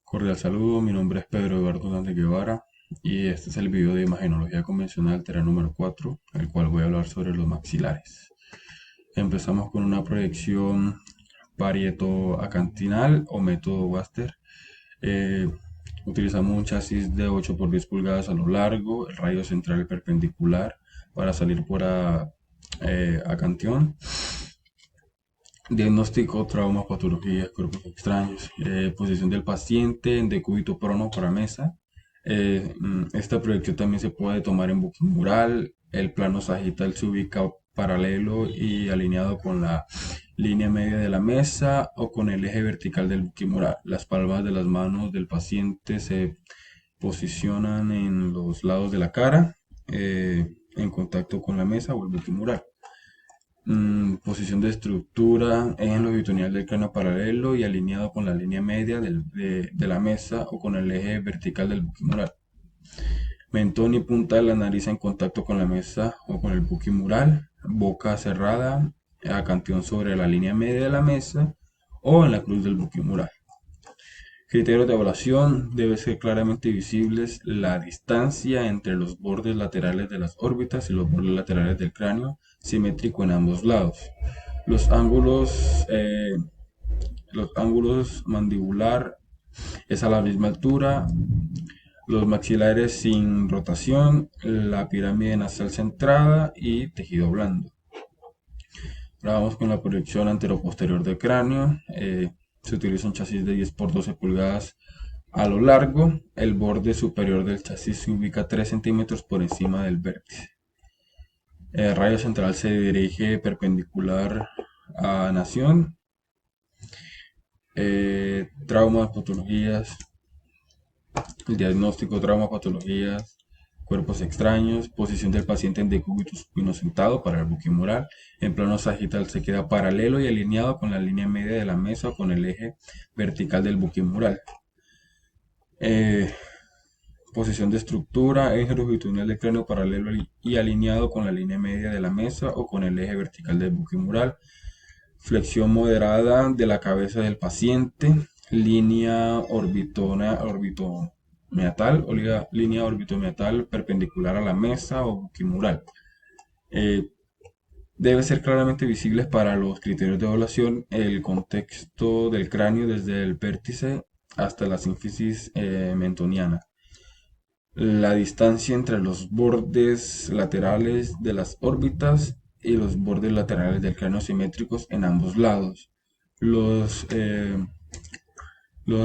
Cordial saludo, mi nombre es Pedro Eduardo Dante Guevara y este es el video de imagenología convencional tarea número 4, el cual voy a hablar sobre los maxilares. Empezamos con una proyección parieto-acantinal o método Waster. Eh, Utilizamos un chasis de 8 por 10 pulgadas a lo largo, el radio central perpendicular para salir por acantión. Diagnóstico, traumas, patologías, cuerpos extraños. Posición del paciente en decúbito prono para mesa. Esta proyección también se puede tomar en buquimural. El plano sagital se ubica paralelo y alineado con la línea media de la mesa o con el eje vertical del buquimural. Las palmas de las manos del paciente se posicionan en los lados de la cara, en contacto con la mesa o el buquimural. Posición de estructura, eje longitudinal del cráneo paralelo y alineado con la línea media de la mesa o con el eje vertical del buquimural. Mentón y punta de la nariz en contacto con la mesa o con el buquimural. Boca cerrada, acantión sobre la línea media de la mesa o en la cruz del buquimural. Criterios de evaluación: debe ser claramente visibles la distancia entre los bordes laterales de las órbitas y los bordes laterales del cráneo, simétrico en ambos lados. Los ángulos, eh, los ángulos mandibular es a la misma altura. Los maxilares sin rotación, la pirámide nasal centrada y tejido blando. Ahora vamos con la proyección anteroposterior del cráneo. Se utiliza un chasis de 10 por 12 pulgadas a lo largo. El borde superior del chasis se ubica 3 centímetros por encima del vértice. El radio central se dirige perpendicular a nación. Traumas, patologías. El diagnóstico: trauma, patologías, cuerpos extraños. Posición del paciente en decúbito supino sentado para el buquimural. En plano sagital se queda paralelo y alineado con la línea media de la mesa o con el eje vertical del buquimural. Posición de estructura, eje longitudinal del cráneo paralelo y alineado con la línea media de la mesa o con el eje vertical del buquimural. Flexión moderada de la cabeza del paciente. Línea orbitomeatal o línea orbitomeatal perpendicular a la mesa o buquimural. Debe ser claramente visibles para los criterios de evaluación el contexto del cráneo desde el vértice hasta la sínfisis mentoniana. La distancia entre los bordes laterales de las órbitas y los bordes laterales del cráneo simétricos en ambos lados. Los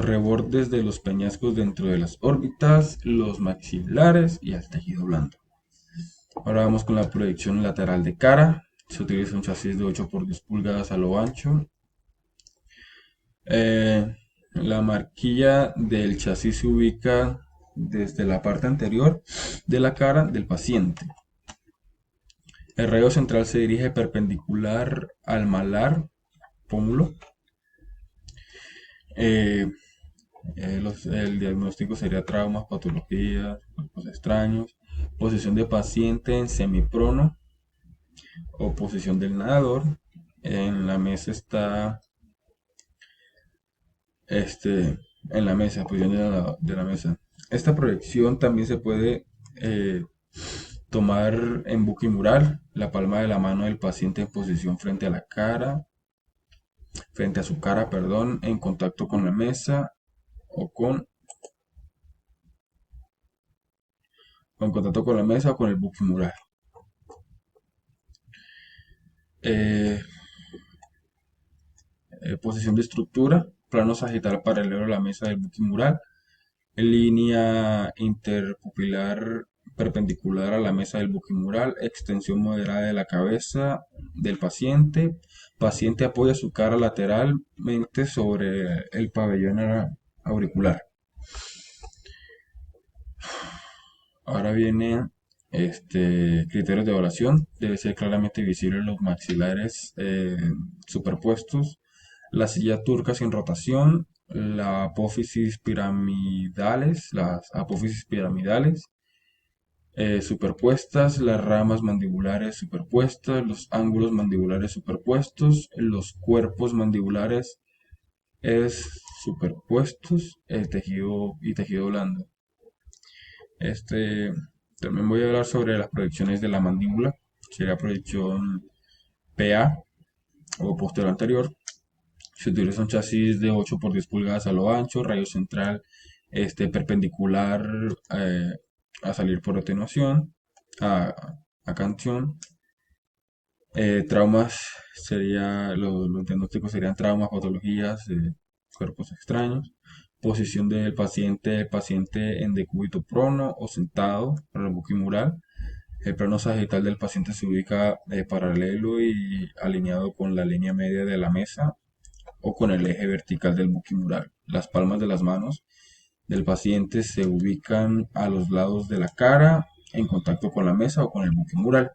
rebordes de los peñascos dentro de las órbitas, los maxilares y el tejido blando. Ahora vamos con la proyección lateral de cara. Se utiliza un chasis de 8 por 10 pulgadas a lo ancho. La marquilla del chasis se ubica desde la parte anterior de la cara del paciente. El radio central se dirige perpendicular al malar pómulo. El diagnóstico sería traumas, patologías, cuerpos extraños. Posición de paciente en semiprono o posición del nadador. En la mesa está en la mesa, posición de la mesa. Esta proyección también se puede tomar en buquimural, la palma de la mano del paciente en posición frente a su cara, perdón, en contacto con la mesa o en contacto con la mesa o con el buquimural. Eh, Posición de estructura: plano sagital paralelo a la mesa del buquimural, línea interpupilar perpendicular a la mesa del buquimural, extensión moderada de la cabeza del paciente. Paciente apoya su cara lateralmente sobre el pabellón auricular. Ahora viene criterios de evaluación. Debe ser claramente visibles los maxilares superpuestos, la silla turca sin rotación, las apófisis piramidales superpuestas, las ramas mandibulares superpuestas, los ángulos mandibulares superpuestos, los cuerpos mandibulares superpuestos, el tejido y tejido blando. Este, también voy a hablar sobre las proyecciones de la mandíbula. Sería proyección PA o posterior anterior. Se utiliza un chasis de 8 por 10 pulgadas a lo ancho, rayo central perpendicular a salir por atenuación, a canción. Traumas los diagnósticos serían traumas, patologías, cuerpos extraños. Posición del paciente, el paciente en decúbito prono o sentado para el buquimural. El plano sagital del paciente se ubica paralelo y alineado con la línea media de la mesa o con el eje vertical del buquimural. Las palmas de las manos del paciente se ubican a los lados de la cara en contacto con la mesa o con el buquimural.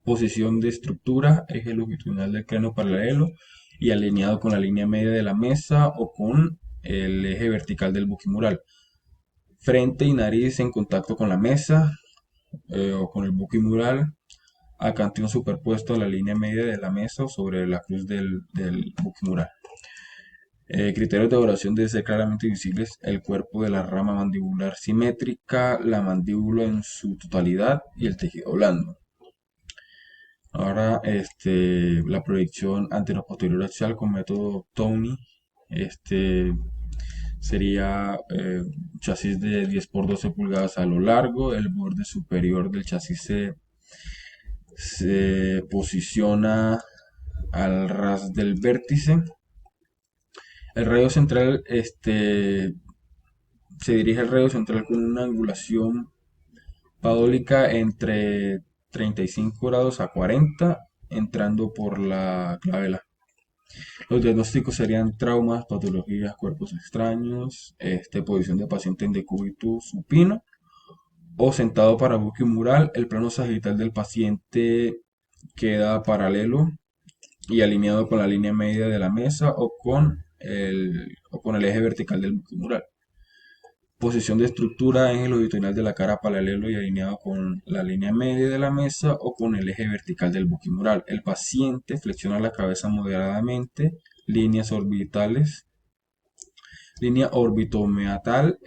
Posición de estructura, eje longitudinal del cráneo paralelo y alineado con la línea media de la mesa o con el eje vertical del buquimural. Frente y nariz en contacto con la mesa o con el buquimural. Acantión superpuesto a la línea media de la mesa o sobre la cruz del buquimural. Criterios de evaluación deben ser claramente visibles el cuerpo de la rama mandibular simétrica, la mandíbula en su totalidad y el tejido blando. Ahora, la proyección anteroposterior axial con método Tony, sería chasis de 10 por 12 pulgadas a lo largo. El borde superior del chasis se posiciona al ras del vértice. El radio central, se dirige al radio central con una angulación padólica entre 35 grados a 40, entrando por la clavela. Los diagnósticos serían traumas, patologías, cuerpos extraños, posición de paciente en decúbito supino o sentado para buquimural. El plano sagital del paciente queda paralelo y alineado con la línea media de la mesa o con el eje vertical del buquimural. Posición de estructura, eje longitudinal de la cara paralelo y alineado con la línea media de la mesa o con el eje vertical del buquimural. El paciente flexiona la cabeza moderadamente, líneas orbitales, línea orbitomeatal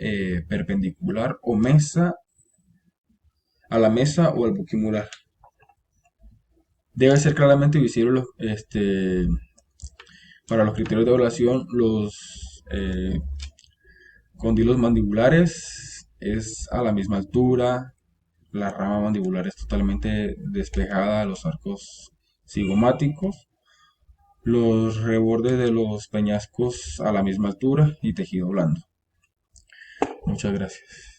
perpendicular o mesa a la mesa o al buquimural. Debe ser claramente visible para los criterios de evaluación los condilos mandibulares es a la misma altura, la rama mandibular es totalmente despejada a los arcos cigomáticos, los rebordes de los peñascos a la misma altura y tejido blando. Muchas gracias.